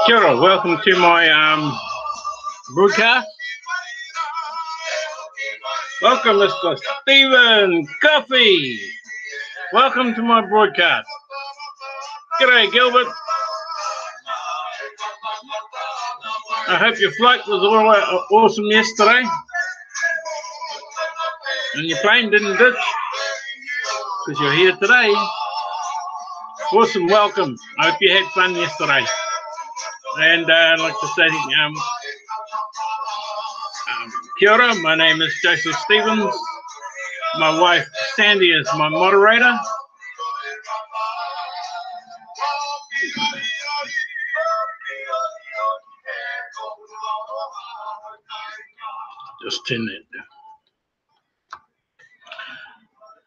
Kia ora, welcome to my broadcast. Welcome, Mr. Stephen Coffey. Welcome to my broadcast. G'day, Gilbert. I hope your flight was all awesome yesterday. And your plane didn't ditch because you're here today. Awesome, welcome. I hope you had fun yesterday. And I'd like to say, kia ora, my name is Joseph Stevens. My wife, Sandy, is my moderator. Just turn that down.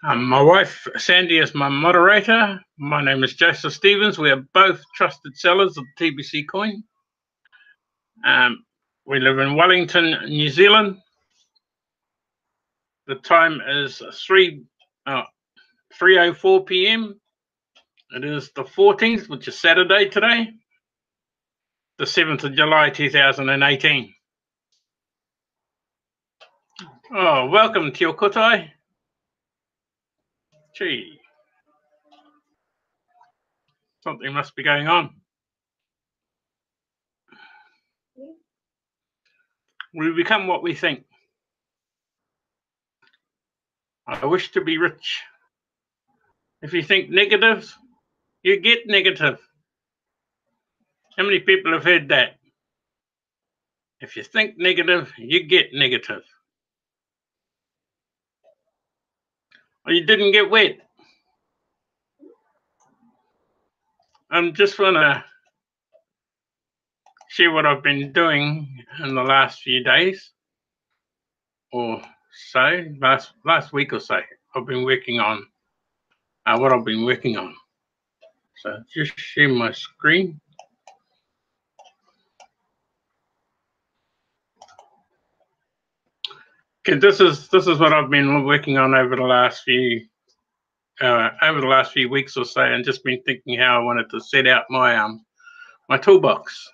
My wife, Sandy, is my moderator. My name is Joseph Stevens. We are both trusted sellers of TBC coin. We live in Wellington, New Zealand. The time is 3:04 p.m. It is the 14th, which is Saturday today, the 7th of July, 2018. Oh, welcome, Tio Kotai. Gee, something must be going on. We become what we think. I wish to be rich. If you think negative, you get negative. How many people have heard that? If you think negative, you get negative. Or you didn't get wet. I'm just want to share what I've been doing in the last few days, or so, last week or so. I've been working on what I've been working on. So just share my screen. Okay, this is what I've been working on over the last few weeks or so, and just been thinking how I wanted to set out my my toolbox.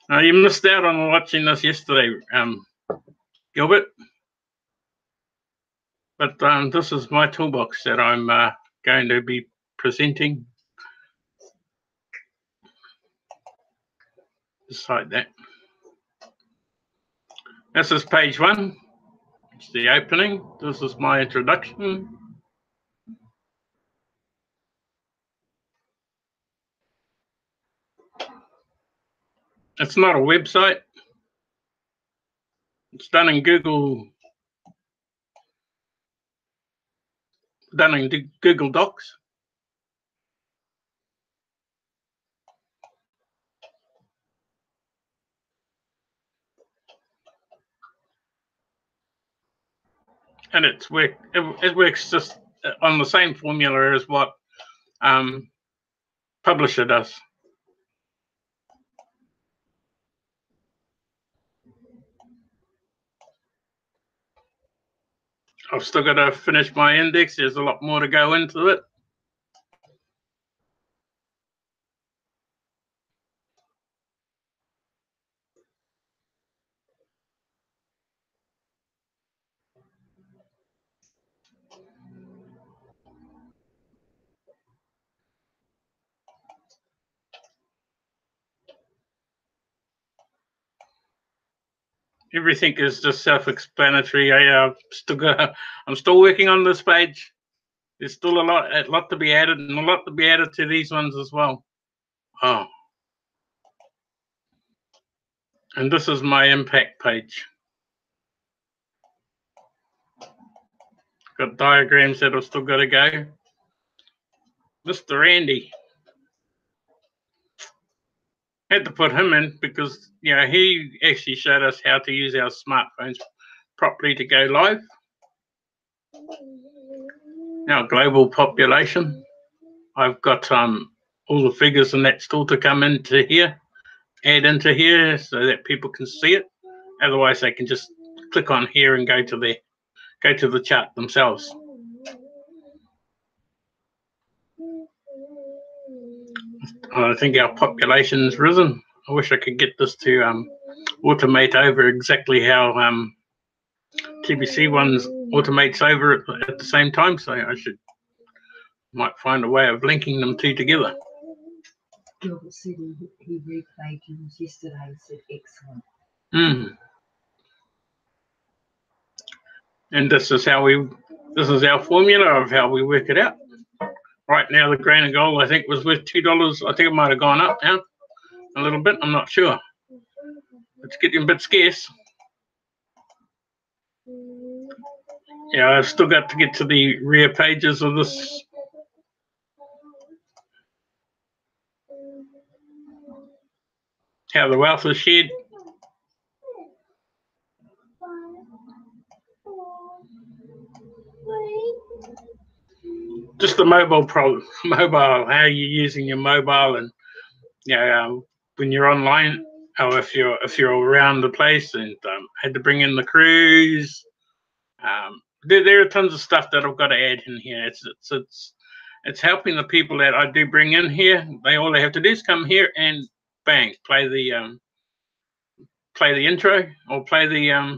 You missed out on watching this yesterday, Gilbert. But this is my toolbox that I'm going to be presenting. Just like that. This is page 1. It's the opening. This is my introduction. It's not a website. It's done in Google Docs. And it works just on the same formula as what Publisher does. I've still got to finish my index. There's a lot more to go into it. Everything is just self-explanatory. I'm still working on this page. There's still a lot to be added, and a lot to be added to these ones as well. Oh, and this is my impact page. got diagrams that have still got to go. Mr. Andy. Had to put him in because, you know, he actually showed us how to use our smartphones properly to go live. Our global population. I've got all the figures and that still to come into here, add into here so that people can see it. Otherwise, they can just click on here and go to the chart themselves. I think our population's risen. I wish I could get this to automate over exactly how TBC ones automates over at the same time. So I might find a way of linking them two together. Gilbert said he replayed yours yesterday and said excellent. And this is our formula of how we work it out. Right now, the grain of gold I think was worth $2. I think it might have gone up now a little bit. I'm not sure. It's getting a bit scarce. Yeah, I've still got to get to the rear pages of this. How the wealth is shared. Just the mobile problem. Mobile, how you're using your mobile, and when you're online, or if you're around the place, and had to bring in the crews. There are tons of stuff that I've got to add in here. It's helping the people that I do bring in here. All they have to do is come here and bang, play the intro or play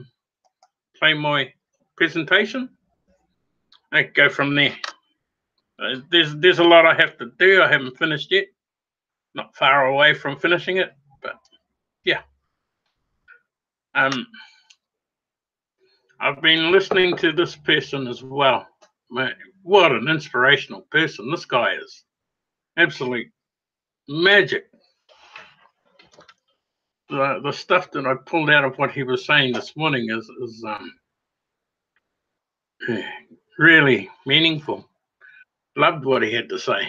my presentation. I go from there. There's a lot I have to do. I haven't finished yet. Not far away from finishing it, but yeah. I've been listening to this person as well. What an inspirational person this guy is. Absolute magic. The stuff that I pulled out of what he was saying this morning is really meaningful. Loved what he had to say.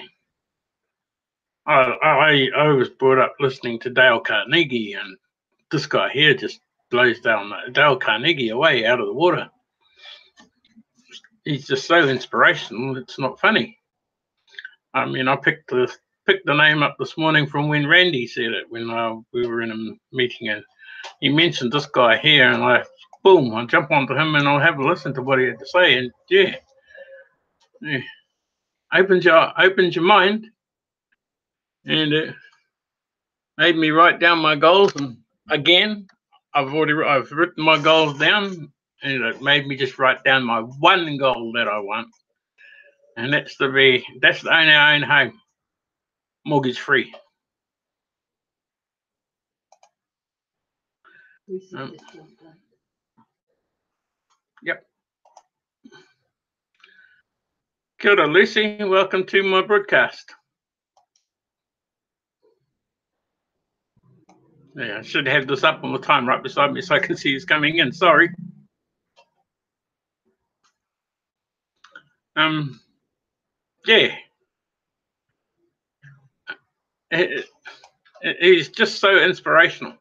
I was brought up listening to Dale Carnegie, and this guy here just blows Dale Carnegie away out of the water. He's just so inspirational. It's not funny. I mean, I picked the name up this morning from when Randy said it when we were in a meeting, and he mentioned this guy here, and I jump onto him and I'll have a listen to what he had to say, and yeah. Opens your mind, and it made me write down my goals. And again, I've written my goals down, and it made me just write down my one goal that I want, and that's to own our own home, mortgage free. Yep. Kia ora, Lucy. Welcome to my broadcast. Yeah, I should have this up all the time right beside me so I can see who's coming in. Sorry. Yeah. He's just so inspirational.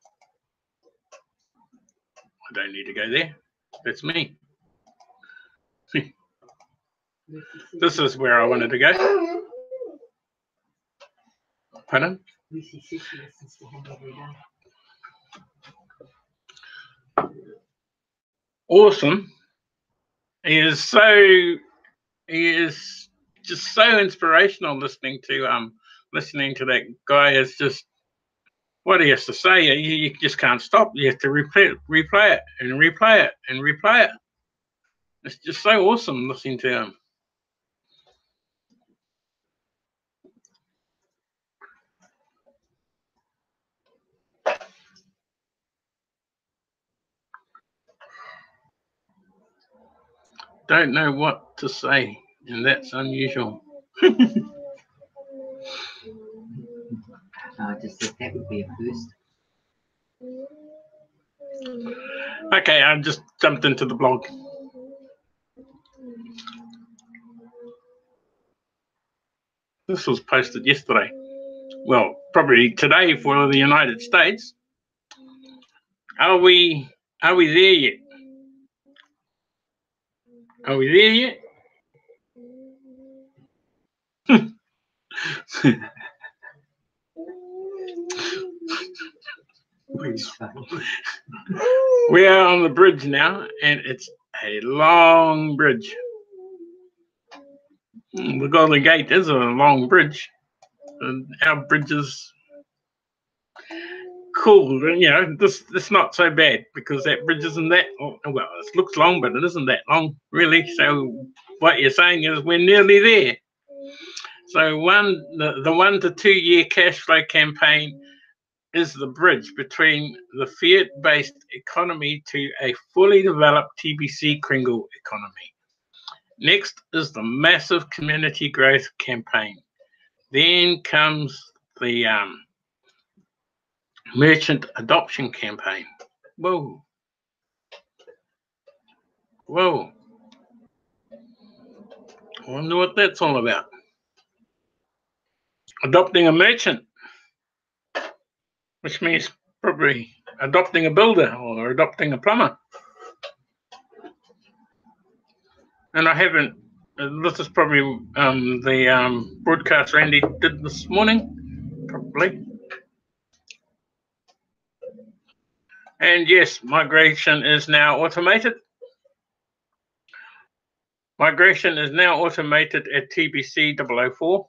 I don't need to go there. That's me. This is where I wanted to go. Pardon? Awesome. He is just so inspirational listening to that guy. It's just what he has to say. You just can't stop. You have to replay it and replay it and replay it. It's just so awesome listening to him. Don't know what to say, and that's unusual. I just thought that would be a first. Okay, I just jumped into the blog. This was posted yesterday. Well, probably today for the United States. Are we there yet? Are we there yet? We are on the bridge now, and it's a long bridge. The Golden Gate is a long bridge. And our bridge is cool. You know, this not so bad because that bridge isn't that well. It looks long, but it isn't that long really. So what you're saying is we're nearly there. So the 1 to 2 year cash flow campaign is the bridge between the fiat-based economy to a fully developed TBC Kringle economy. Next is the massive community growth campaign. Then comes the merchant adoption campaign. Whoa. Whoa. I wonder what that's all about. Adopting a merchant, which means probably adopting a builder or adopting a plumber. And I haven't, this is probably the broadcast Randy did this morning, probably. And yes, migration is now automated. Migration is now automated at TBC-004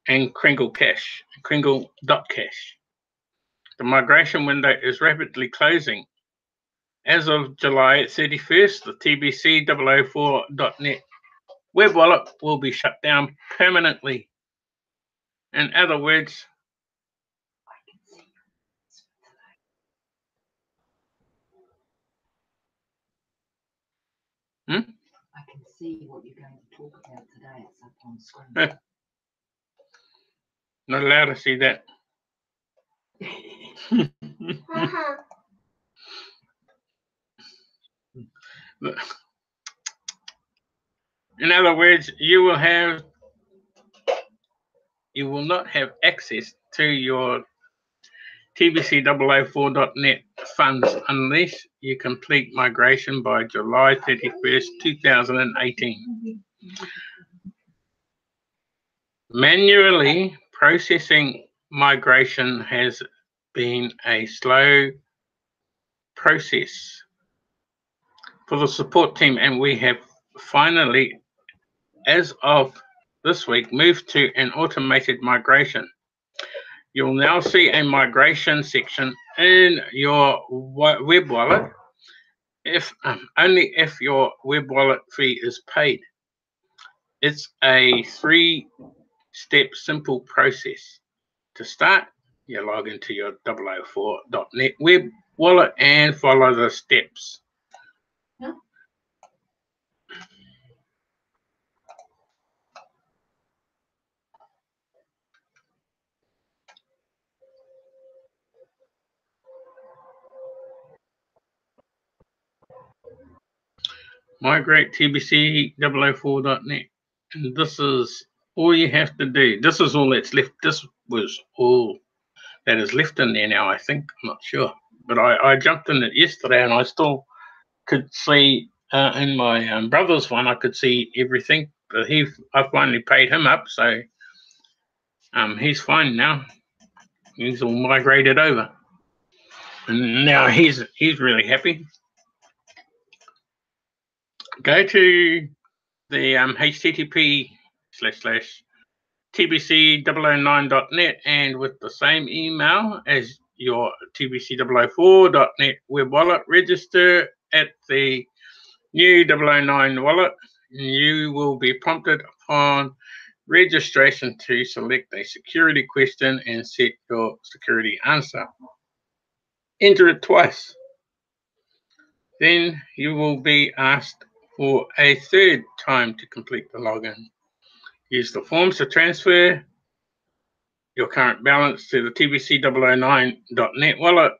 and Kringle.Cash. The migration window is rapidly closing. As of July 31st, the TBC-004.net web wallet will be shut down permanently. In other words, I can see what you're going to talk about today. It's up on screen. Not allowed to see that. In other words, you will not have access to your TBC-004.net funds unless you complete migration by July 31st, 2018. Manually processing migration has been a slow process for the support team, and we have finally, as of this week, moved to an automated migration. You'll now see a migration section in your web wallet, only if your web wallet fee is paid. It's a 3-step simple process. To start, you log into your 004.net web wallet and follow the steps. Migrate TBC-004.net. And this is all you have to do. This is all that's left. This was all that is left in there now, I think. I'm not sure. But I jumped in it yesterday and I still could see in my brother's one, I could see everything. But I finally paid him up, so he's fine now. He's all migrated over. And now he's really happy. Go to the http://tbc009.net and with the same email as your TBC-004.net web wallet, register at the new 009 wallet. You will be prompted upon registration to select a security question and set your security answer. Enter it twice. Then you will be asked for a third time to complete the login. Use the forms to transfer your current balance to the TBC-009.net wallet.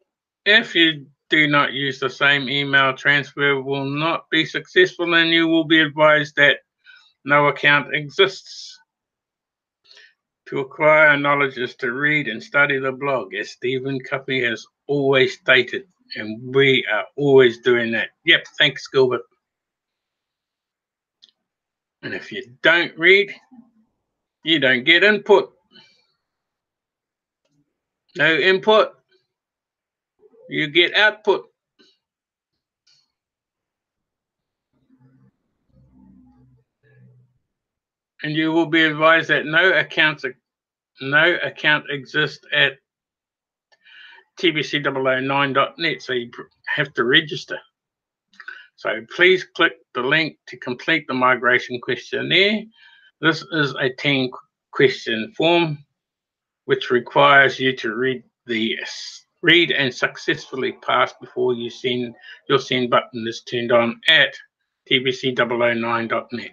If you do not use the same email, transfer will not be successful and you will be advised that no account exists. To acquire knowledge is to read and study the blog, as Stephen Cuffey has always stated, and we are always doing that. Yep, thanks, Gilbert. And if you don't read, you don't get input. No input, you get output. And you will be advised that no account exists at TBC-009.net, so you have to register. So please click the link to complete the migration questionnaire. This is a 10-question form which requires you to read and successfully pass before your send button is turned on at TBC-009.net.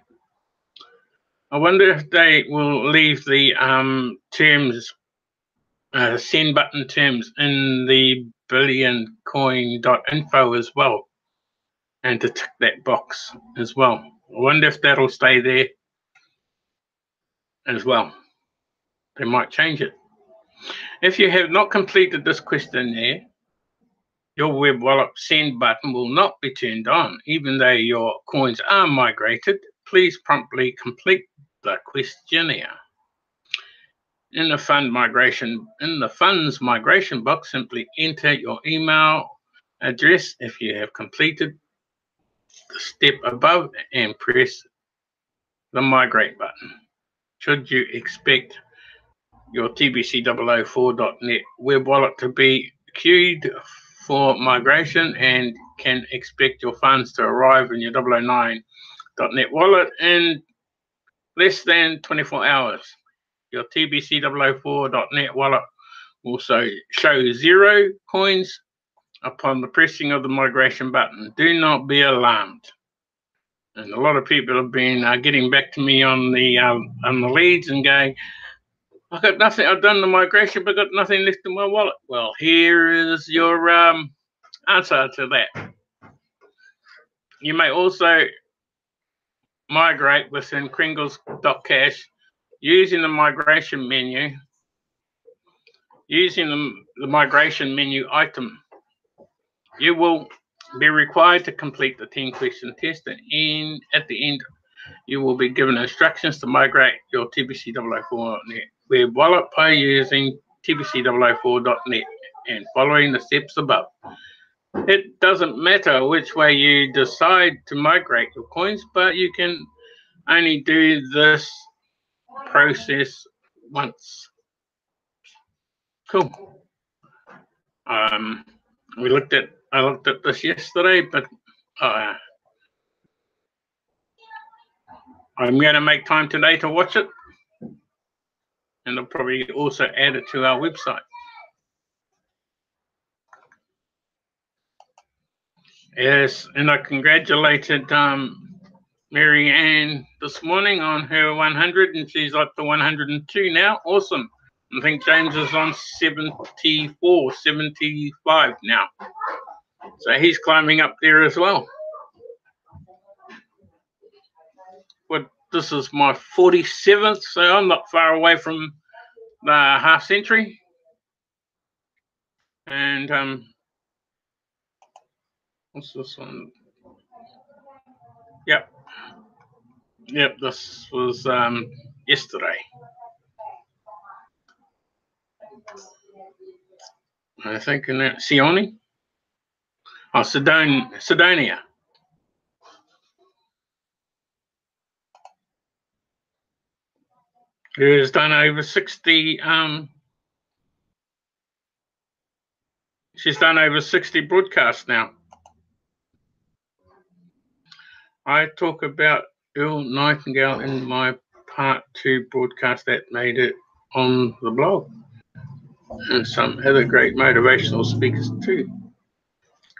I wonder if they will leave the send button terms in the billioncoin.info as well, and to tick that box as well. I wonder if that'll stay there as well. They might change it. If you have not completed this questionnaire, your web wallet send button will not be turned on, even though your coins are migrated. Please promptly complete the questionnaire. In the funds migration box, simply enter your email address if you have completed the step above and press the migrate button. Should you expect your TBC004.net web wallet to be queued for migration, and can expect your funds to arrive in your 009.net wallet in less than 24 hours. Your TBC004.net wallet will show 0 coins upon the pressing of the migration button. Do not be alarmed. And a lot of people have been getting back to me on the leads and going, I've got nothing, I've done the migration, but got nothing left in my wallet. Well, here is your answer to that. You may also migrate within Kringles.cash using the migration menu, the migration menu item. You will be required to complete the 10-question test, and at the end, you will be given instructions to migrate your TBC004.net web wallet by using TBC004.net and following the steps above. It doesn't matter which way you decide to migrate your coins, but you can only do this process once. Cool. I looked at this yesterday, but I'm going to make time today to watch it, and I'll probably also add it to our website. Yes, and I congratulated Mary Ann this morning on her 100, and she's up to 102 now. Awesome. I think James is on 74, 75 now. So he's climbing up there as well. But this is my 47th, so I'm not far away from the half century. And what's this one? Yep, this was yesterday. I think in that Sione. Oh, Sidonia. Who has done over 60 she's done over 60 broadcasts now. I talk about Earl Nightingale in my part 2 broadcast that made it on the blog, and some other great motivational speakers too.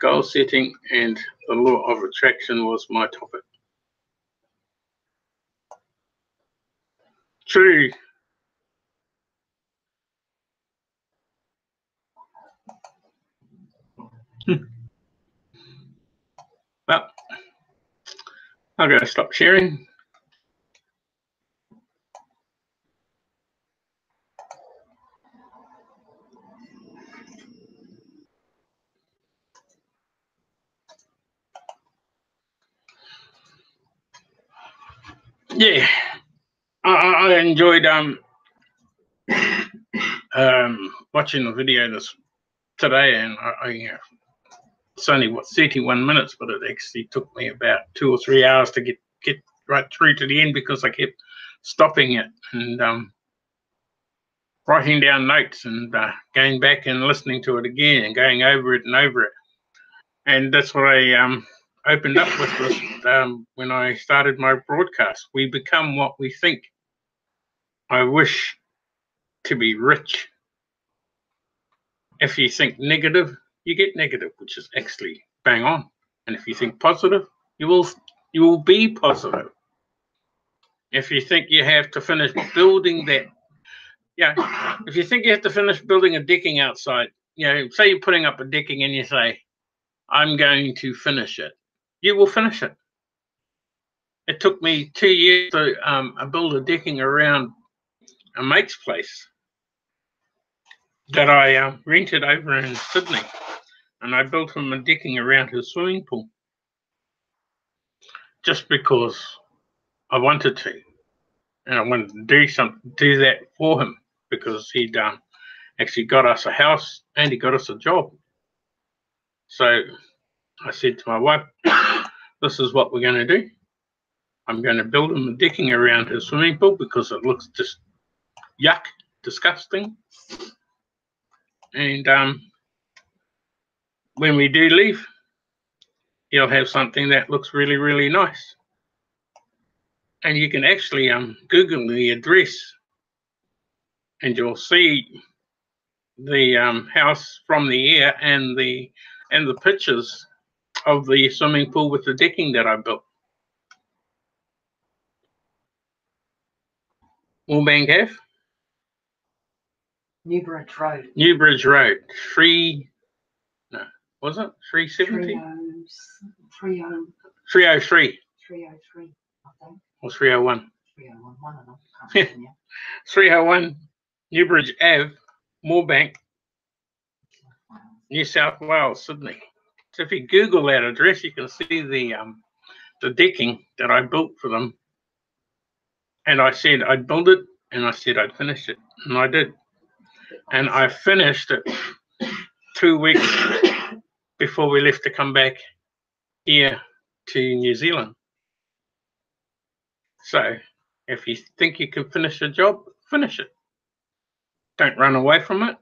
Goal setting and the law of attraction was my topic. True. Well, I'm going to stop sharing. yeah, I enjoyed watching the video today, and it's only 31 minutes, but it actually took me about 2 or 3 hours to get right through to the end because I kept stopping it and writing down notes and going back and listening to it again and going over it and over it. And that's what I opened up with this when I started my broadcast. We become what we think. I wish to be rich. If you think negative, you get negative, which is actually bang on. And if you think positive, you will be positive. If you think you have to finish building that, if you think you have to finish building a decking outside, say you're putting up a decking and you say, I'm going to finish it, you will finish it. It took me 2 years to build a decking around a mate's place that I rented over in Sydney, and I built him a decking around his swimming pool just because I wanted to, and I wanted to do that for him because he'd actually got us a house and he got us a job. So I said to my wife, this is what we're going to do. I'm going to build him a decking around his swimming pool because it looks just yuck, disgusting. And when we do leave, he'll have something that looks really, really nice. And you can actually Google the address and you'll see the house from the air and the pictures of the swimming pool with the decking that I built. Moorebank Ave? Newbridge Road. Newbridge Road. 370? 303. 303, I think. Or 301. 301, one of them. Can't remember. 301 Newbridge Ave, Moorebank, New South Wales, Sydney. So if you Google that address, you can see the decking that I built for them. And I said I'd build it, and I said I'd finish it, and I did. And I finished it 2 weeks before we left to come back here to New Zealand. So if you think you can finish a job, finish it. Don't run away from it.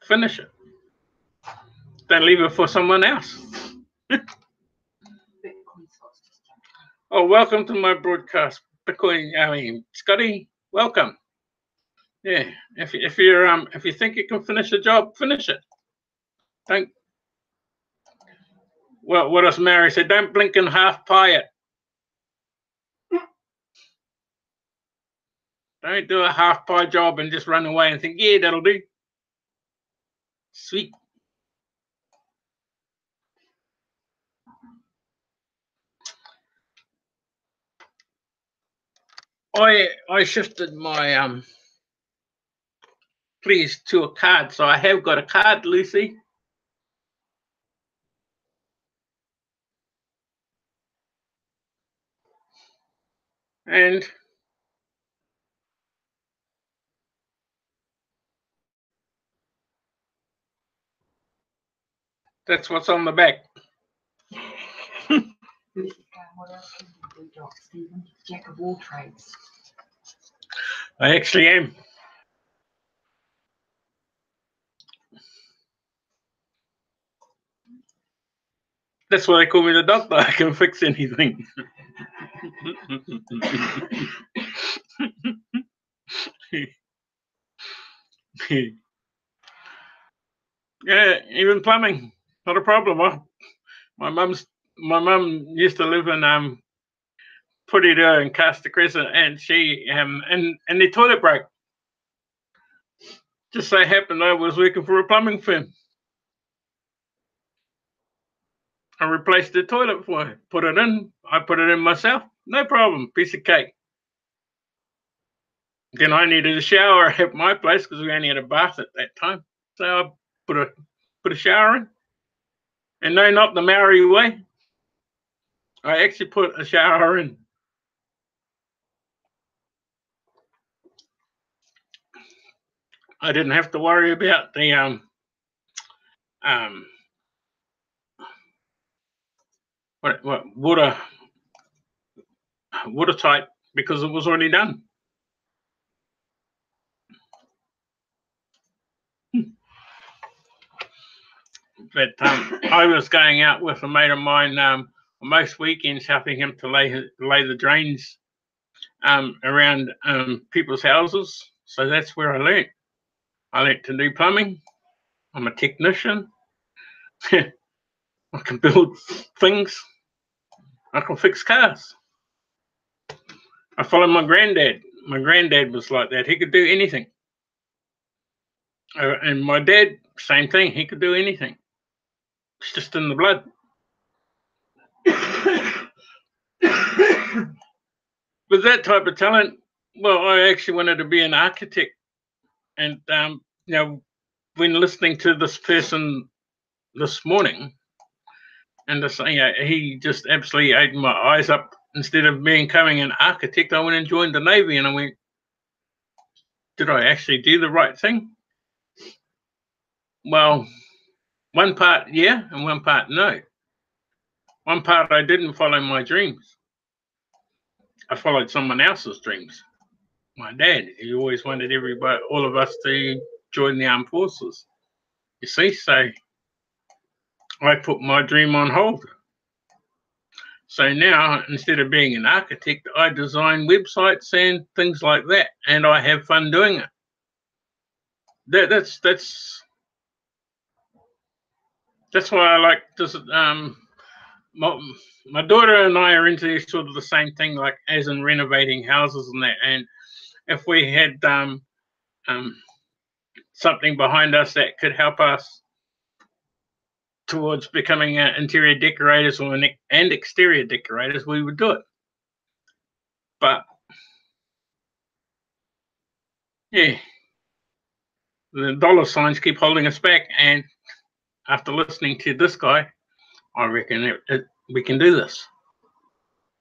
Finish it. Don't leave it for someone else. Oh, welcome to my broadcast, Scotty. Welcome. Yeah, if you think you can finish a job, finish it. Don't. Well, what does Mary say? Don't blink and half pie it. Don't do a half pie job and just run away and think, yeah, that'll do. Sweet. I shifted my please to a card, so I have got a card, Lucy. And that's what's on the back. What else can you do, Doc Stevens? Jack of all trades. I actually am. That's why they call me the doctor. I can fix anything. Yeah, even plumbing, not a problem. My mum used to live in Purira and Castor Crescent, and she and the toilet broke. Just so happened I was working for a plumbing firm. I replaced the toilet for her. Put it in. I put it in myself. No problem. Piece of cake. Then I needed a shower at my place because we only had a bath at that time. So I put a shower in. And no, not the Maori way. I actually put a shower in. I didn't have to worry about the what watertight, because it was already done. But I was going out with a mate of mine most weekends, helping him to lay the drains around people's houses. So that's where I learnt. I learnt to do plumbing. I'm a technician. I can build things. I can fix cars. I follow my granddad. My granddad was like that. He could do anything. And my dad, same thing. He could do anything. It's just in the blood. With that type of talent, well, I actually wanted to be an architect. And, you know, when listening to this person this morning, and he just absolutely opened my eyes up. Instead of becoming an architect, I went and joined the Navy, and I went, did I actually do the right thing? Well, one part yeah, and one part no. One part I didn't follow my dreams. I followed someone else's dreams. My dad, he always wanted all of us to join the armed forces. You see, so I put my dream on hold. So now, instead of being an architect, I design websites and things like that, and I have fun doing it. That's why I like this. My daughter and I are into sort of the same thing, like as in renovating houses and that. And if we had something behind us that could help us towards becoming interior decorators and exterior decorators, we would do it. But yeah, the dollar signs keep holding us back. And after listening to this guy, I reckon we can do this.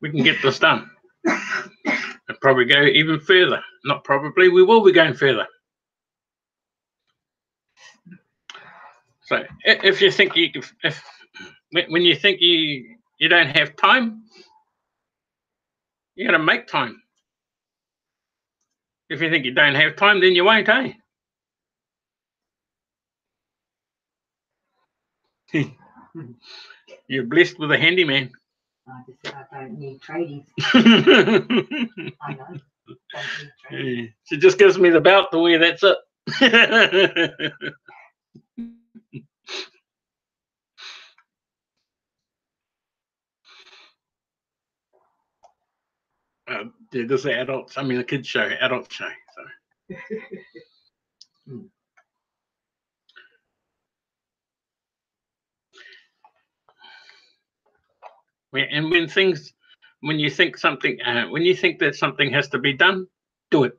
We can get this done. And probably go even further. Not probably, we will be going further. So if you think when you think you don't have time, you got to make time. If you think you don't have time, then you won't, eh? You're blessed with a handyman. I just said I don't need tradies. I know. Don't need tradies. She just gives me the belt to wear, that's it. Yeah, this is adults. I mean, a kids show, adult show. So. And when you think that something has to be done, do it.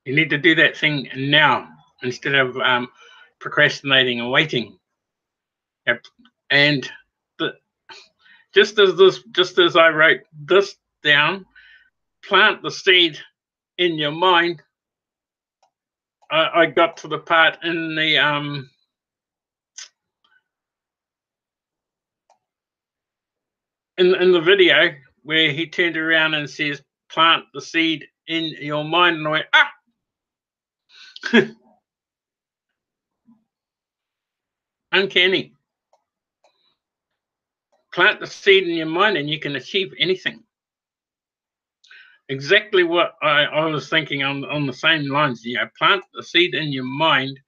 You need to do that thing now instead of procrastinating and waiting. And just as I wrote this down, plant the seed in your mind. I got to the part in the in the video where he turned around and says, "Plant the seed in your mind," and I went, ah. Uncanny. Plant the seed in your mind and you can achieve anything. Exactly what I was thinking on the same lines. You know, plant the seed in your mind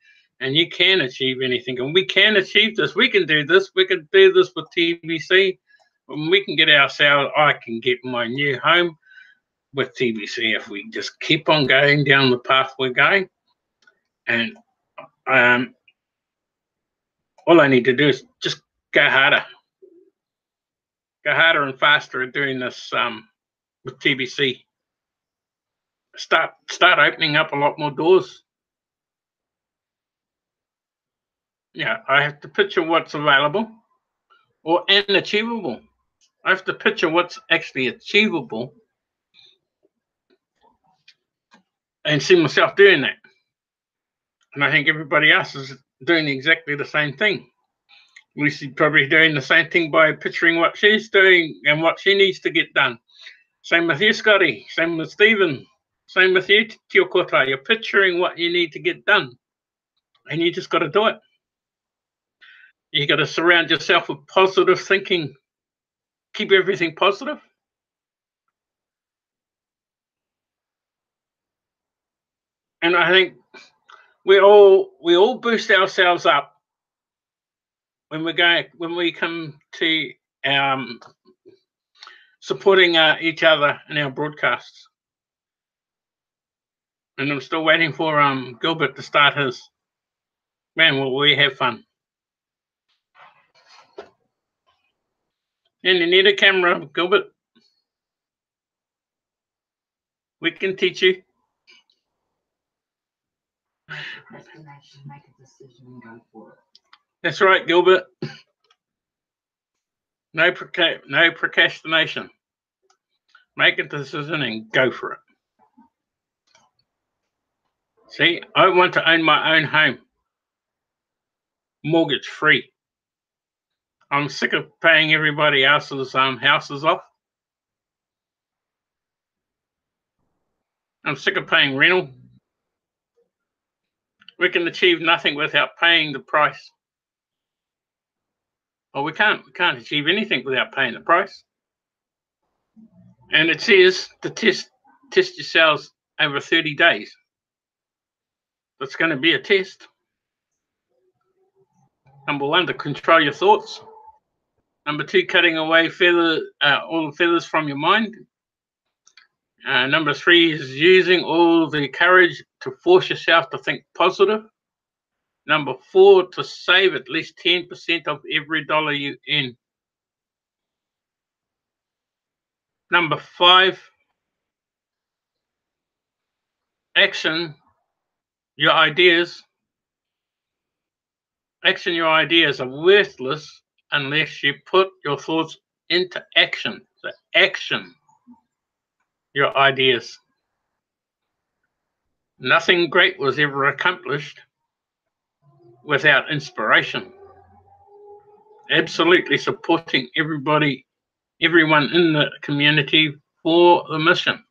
and you can achieve anything. And we can achieve this. We can do this. We can do this with TBC. We can get ourselves, I can get my new home with TBC if we just keep on going down the path we're going. And all I need to do is just go harder. Go harder and faster at doing this with TBC. Start opening up a lot more doors. Yeah, I have to picture what's available. or unachievable. I have to picture what's actually achievable and see myself doing that. And I think everybody else is doing exactly the same thing. Lucy's probably doing the same thing by picturing what she's doing and what she needs to get done. Same with you, Scotty. Same with Stephen. Same with you, Tio Kota. You're picturing what you need to get done. And you just got to do it. You got to surround yourself with positive thinking. Keep everything positive. And I think we all boost ourselves up when we come to supporting each other in our broadcasts. And I'm still waiting for Gilbert to start his. Man, will we have fun. And you need a camera, Gilbert. We can teach you. Make a decision and go for it. That's right, Gilbert. No procrastination. Make a decision and go for it. See, I want to own my own home. Mortgage free. I'm sick of paying everybody else's houses off. I'm sick of paying rental. We can achieve nothing without paying the price. Well, we can't achieve anything without paying the price. And it says to test yourselves over 30 days. That's going to be a test. Number 1, to control your thoughts. Number 2, cutting away all the feathers from your mind. Number 3 is using all the courage to force yourself to think positive. Number 4, to save at least 10% of every dollar you earn. Number 5, action your ideas. Action your ideas are worthless unless you put your thoughts into action. So action your ideas. Nothing great was ever accomplished without inspiration. Absolutely supporting everyone in the community for the mission.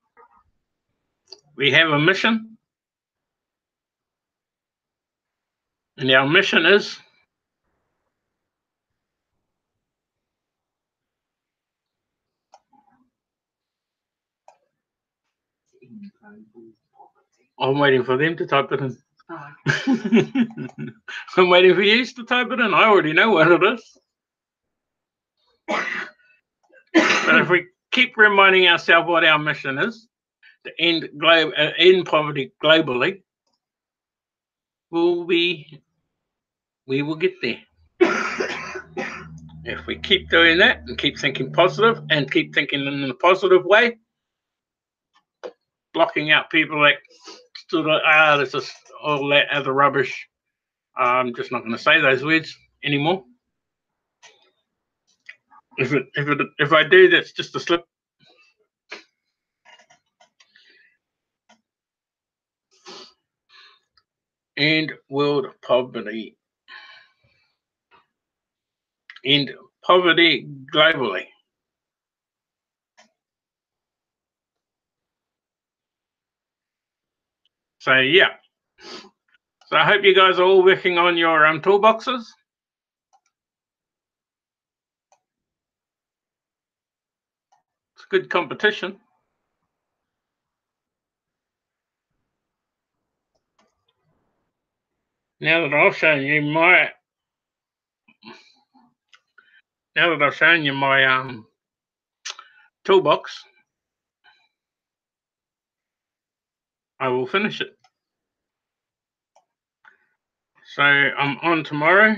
We have a mission, and our mission is I'm waiting for them to type it in. I'm waiting for you to type it in. I already know what it is. But if we keep reminding ourselves what our mission is, to end poverty globally, we will get there. If we keep doing that and keep thinking positive and keep thinking in a positive way, blocking out people that there's just all that other rubbish. I'm just not going to say those words anymore. If I do, that's just a slip. End world poverty. End poverty globally. So yeah. So I hope you guys are all working on your toolboxes. It's good competition. Now that I've shown you my toolbox, I will finish it. So I'm on tomorrow,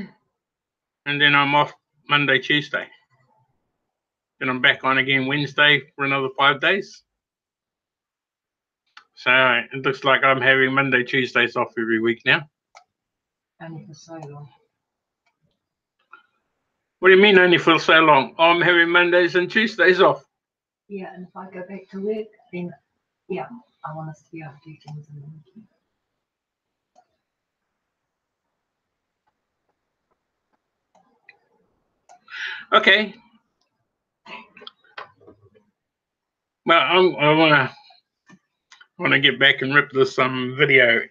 and then I'm off Monday, Tuesday. Then I'm back on again Wednesday for another 5 days. So it looks like I'm having Monday, Tuesdays off every week now. Only for so long. What do you mean only for so long? I'm having Mondays and Tuesdays off. Yeah, and if I go back to work, then yeah, I want us to be able to do things in the weekend. Okay. Well, I want to get back and rip this video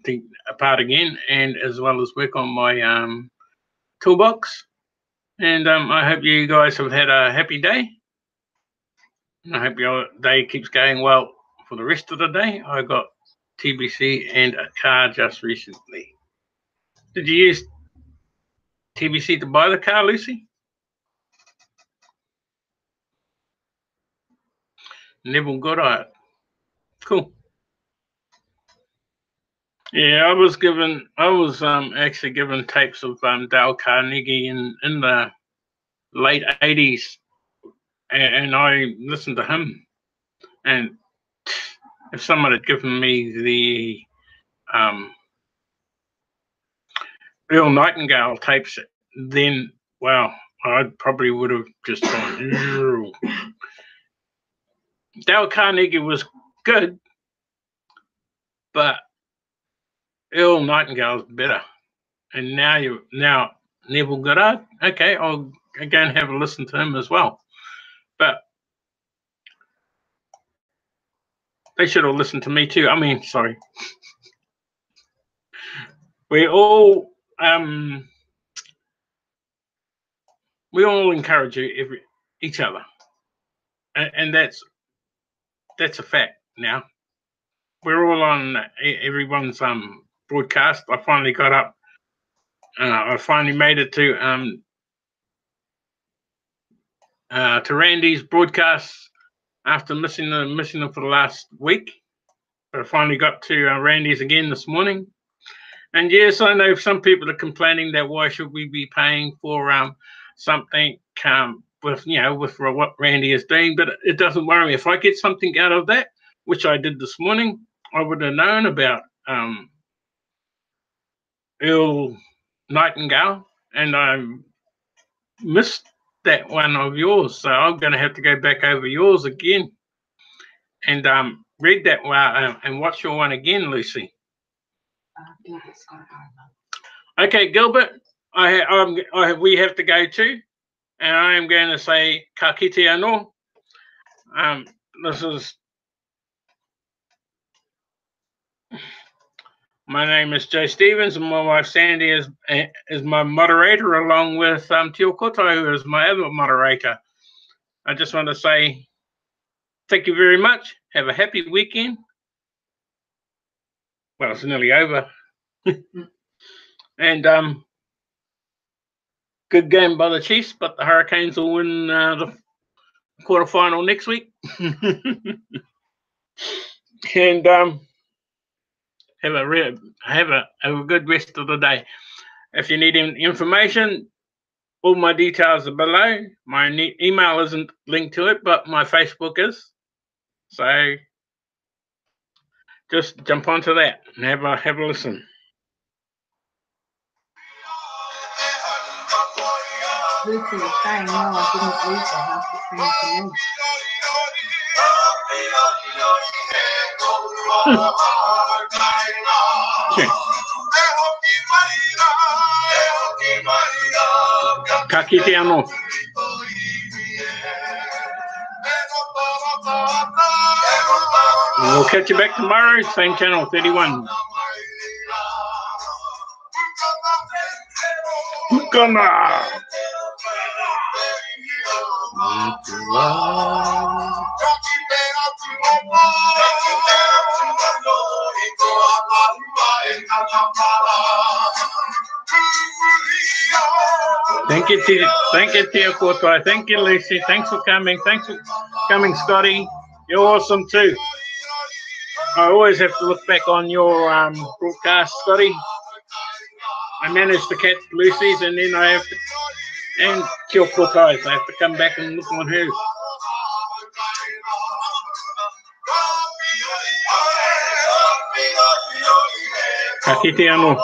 thing apart again, and as well as work on my toolbox. And I hope you guys have had a happy day. And I hope your day keeps going well for the rest of the day. I got TBC and a car just recently. Did you use TBC to buy the car, Lucy? Never got it. Cool. Yeah, I was actually given tapes of Dale Carnegie in the late 80s, and I listened to him. And if someone had given me the Earl Nightingale tapes, then, wow, I probably would have just gone. Dale Carnegie was good, but Earl Nightingale's better. And now Neville Goddard, okay, I'll go and have a listen to him as well. But they should have listened to me too. I mean, sorry. We all encourage each other, and that's a fact. Now we're all on everyone's broadcast. I finally got up. I finally made it to Randy's broadcasts after missing them for the last week. But I finally got to Randy's again this morning. And yes, I know some people are complaining that why should we be paying for something with what Randy is doing, but it doesn't worry me. If I get something out of that, which I did this morning, I would have known about Earl Nightingale, and I missed that one of yours, so I'm going to have to go back over yours again and read that one and watch your one again, Lucy. Gilbert's got to go. Okay, Gilbert, we have to go too, and I am going to say ka kite anō. This is my name is Joe Stevens, and my wife Sandy is my moderator, along with Tio Kotai, who is my other moderator. I just want to say thank you very much. Have a happy weekend. Well, it's nearly over. And good game by the Chiefs, but the Hurricanes will win the quarterfinal next week. And have a good rest of the day. If you need any information, all my details are below. My email isn't linked to it, but my Facebook is. So just jump onto that and have a listen. Lucy was saying, no, I didn't leave the house, it came to me. Ka kite anō. We'll catch you back tomorrow, same channel, 31. Pukana. Thank you, Tia Kotai. Thank you, Lucy. Thanks for coming. Thanks for coming, Scotty. You're awesome too. I always have to look back on your broadcast, Scotty. I managed to catch Lucy's, and then I have to, and Tia Kotai. I have to come back and look on hers. Ka kite anō.